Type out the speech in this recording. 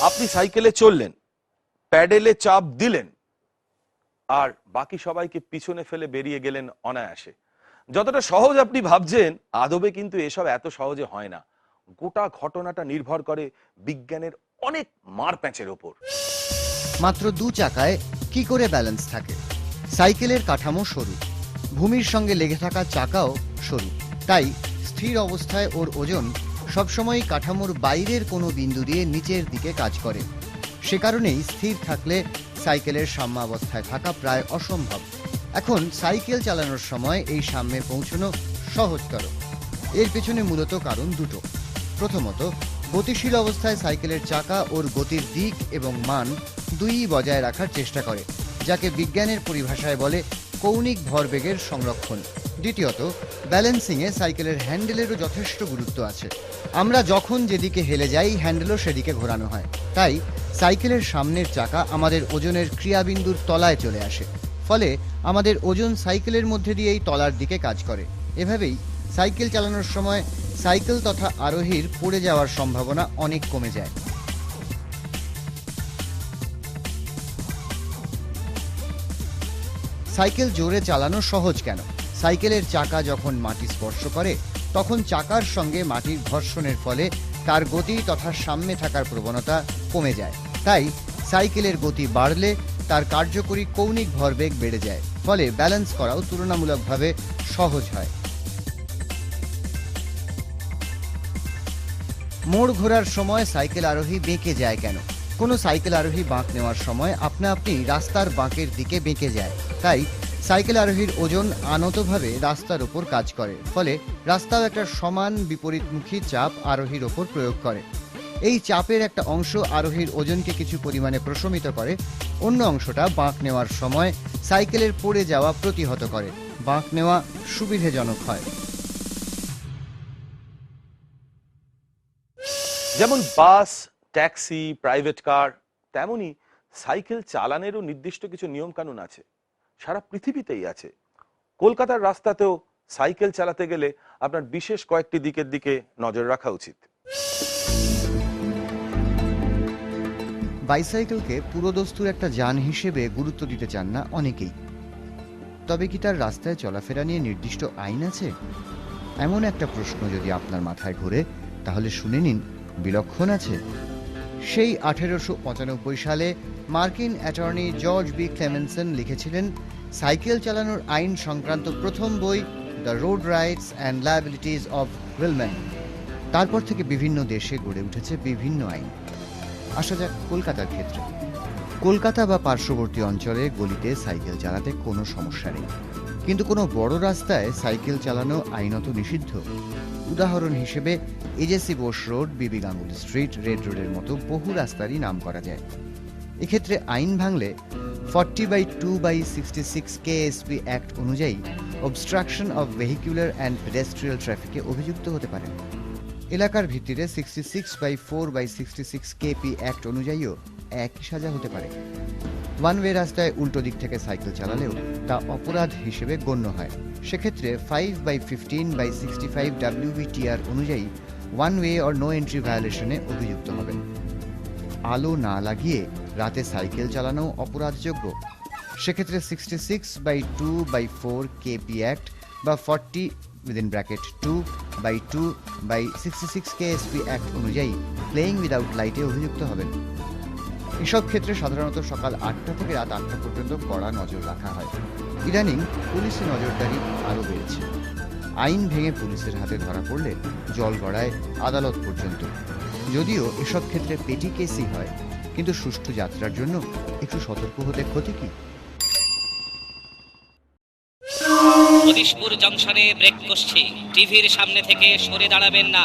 আপনি সাইকেলে চললেন, প্যাডেলে চাপ দিলেন, আর বাকি সবাইকে পিছনে ফেলে বেরিয়ে গেলেন অনায়াসে। যতটা সহজ আপনি ভাবছেন, আদবে কিন্তু এসব এত সহজে হয় না। গোটা ঘটনাটা নির্ভর করে বিজ্ঞানের অনেক মারপ্যাঁচের ওপর। মাত্র দু চাকায় কি করে ব্যালেন্স থাকে? সাইকেলের কাঠামো সরু, ভূমির সঙ্গে লেগে থাকা চাকাও সরু, তাই স্থির অবস্থায় ওর ওজন সবসময় কাঠামোর বাইরের কোনো বিন্দু দিয়ে নিচের দিকে কাজ করে। সে কারণেই স্থির থাকলে সাইকেলের সাম্যাবস্থায় থাকা প্রায় অসম্ভব। এখন সাইকেল চালানোর সময় এই সাম্যে পৌঁছানো সহজতর। এর পেছনে মূলত কারণ দুটো। প্রথমত, গতিশীল অবস্থায় সাইকেলের চাকা ওর গতির দিক এবং মান দুইই বজায় রাখার চেষ্টা করে, যাকে বিজ্ঞানের পরিভাষায় বলে কৌণিক ভরবেগের সংরক্ষণ। দ্বিতীয়ত, ব্যালেন্সিংয়ে সাইকেলের হ্যান্ডেলেরও যথেষ্ট গুরুত্ব আছে। আমরা যখন যেদিকে হেলে যাই, হ্যান্ডেলও সেদিকে ঘোরানো হয়। তাই সাইকেলের সামনের চাকা আমাদের ওজনের ক্রিয়াবিন্দুর তলায় চলে আসে, ফলে আমাদের ওজন সাইকেলের মধ্যে দিয়েই তলার দিকে কাজ করে। এভাবেই সাইকেল চালানোর সময় সাইকেল তথা আরোহীর পড়ে যাওয়ার সম্ভাবনা অনেক কমে যায়। সাইকেল জোরে চালানো সহজ কেন? সাইকেলের চাকা যখন মাটি স্পর্শ করে, তখন চাকার সঙ্গে মাটির ঘর্ষণের ফলে তার গতি তথা সাম্যে থাকার প্রবণতা কমে যায়। তাই সাইকেলের গতি বাড়লে তার কার্যকরী কৌণিক ভরবেগ বেড়ে যায়, ফলে ব্যালেন্স করাও তুলনামূলকভাবে সহজ হয়। মোড় ঘোরার সময় সাইকেল আরোহী বেঁকে যায় কেন? কোনো সাইকেল আরোহী বাঁক নেওয়ার সময় আপনা আপনি রাস্তার বাঁকের দিকে বেঁকে যায়। তাই সাইকেল আরোহীর ওজন আনতভাবে রাস্তার উপর কাজ করে, ফলে রাস্তাও একটা সমান বিপরীতমুখী চাপ আরোহীর ওপর প্রয়োগ করে। এই চাপের একটা অংশ আরোহীর ওজনকে কিছু পরিমাণে প্রশমিত করে, অন্য অংশটা বাঁক নেওয়ার সময় সাইকেলের পড়ে যাওয়া প্রতিহত করে। বাঁক নেওয়া সুবিধাজনক হয়। যেমন বাস, ট্যাক্সি, প্রাইভেট কার, তেমনি সাইকেল চালানেরও নির্দিষ্ট কিছু নিয়ম কানুন আছে। সারা পৃথিবীতেই আছে। কলকাতার রাস্তাতেও সাইকেল চালাতে গেলে আপনার বিশেষ কয়েকটি দিকের দিকে নজর রাখা উচিত। বাইসাইকেলকে পুরোদস্তুর একটা যান হিসেবে গুরুত্ব দিতে চান না অনেকেই। তবে কি তার রাস্তায় চলাফেরা নিয়ে নির্দিষ্ট আইন আছে? এমন একটা প্রশ্ন যদি আপনার মাথায় ঘোরে, তাহলে শুনে নিন, বিলক্ষণ আছে। সেই 1895 সালে মার্কিন অ্যাটর্নি জর্জ বি ক্লেমেনসন লিখেছিলেন সাইকেল চালানোর আইন সংক্রান্ত প্রথম বই, the road rights and liabilities of wheelman. তারপর থেকে বিভিন্ন দেশে গড়ে উঠেছে বিভিন্ন আইন। আসা যাক কলকাতার ক্ষেত্রে। কলকাতা বা পার্শ্ববর্তী অঞ্চলে গলিতে সাইকেল চালাতে কোনো সমস্যা নেই, কিন্তু কোনো বড় রাস্তায় সাইকেল চালানো আইনত নিষিদ্ধ। উদাহরণ হিসেবে এজেসি বোস রোড, বিবি গাঙ্গুলি স্ট্রিট, রেড রোডের মতো বহু রাস্তারই নাম করা যায়। এক্ষেত্রে আইন ভাঙলে 40/2/66 KSP অ্যাক্ট অনুযায়ী অবস্ট্রাকশন অফ ভেহিকুলার অ্যান্ড পেডেস্ট্রিয়াল ট্রাফিকে অভিযুক্ত হতে পারেন। এলাকার ভিত্তিতে 66/4/66 KP অ্যাক্ট অনুযায়ীও একই সাজা হতে পারে। ওয়ান ওয়ে রাস্তায় উল্টো দিক থেকে সাইকেল চালালেও তা অপরাধ হিসেবে গণ্য হয়। সেক্ষেত্রে 5/15/65 WVTR অনুযায়ী one way or no entry ভায়োলেশনে অভিযুক্ত হবেন। আলো না লাগিয়ে রাতে সাইকেল চালানো অপরাধযোগ্য। সেক্ষেত্রে 66/2/4 KP অ্যাক্ট বা 40(2/2/66 KSP অ্যাক্ট অনুযায়ী প্লেইং উইদাউট লাইটে অভিযুক্ত হবেন। এসব ক্ষেত্রে সাধারণত সকাল 8টা থেকে রাত 8টা পর্যন্ত কড়া নজর রাখা হয়। ইদানিং পুলিশের নজরদারি আরও বেড়েছে। আইন ভেঙে পুলিশের হাতে ধরা পড়লে জল গড়ায় আদালত পর্যন্ত। যদিও এসব ক্ষেত্রে পেটি কেসই হয়, কিন্তু সুষ্ঠু যাত্রার জন্য একটু সতর্ক হতে ক্ষতি কি? হরিশপুর জংশনে ব্রেক কষছি, টিভির সামনে থেকে সরে দাঁড়াবেন না।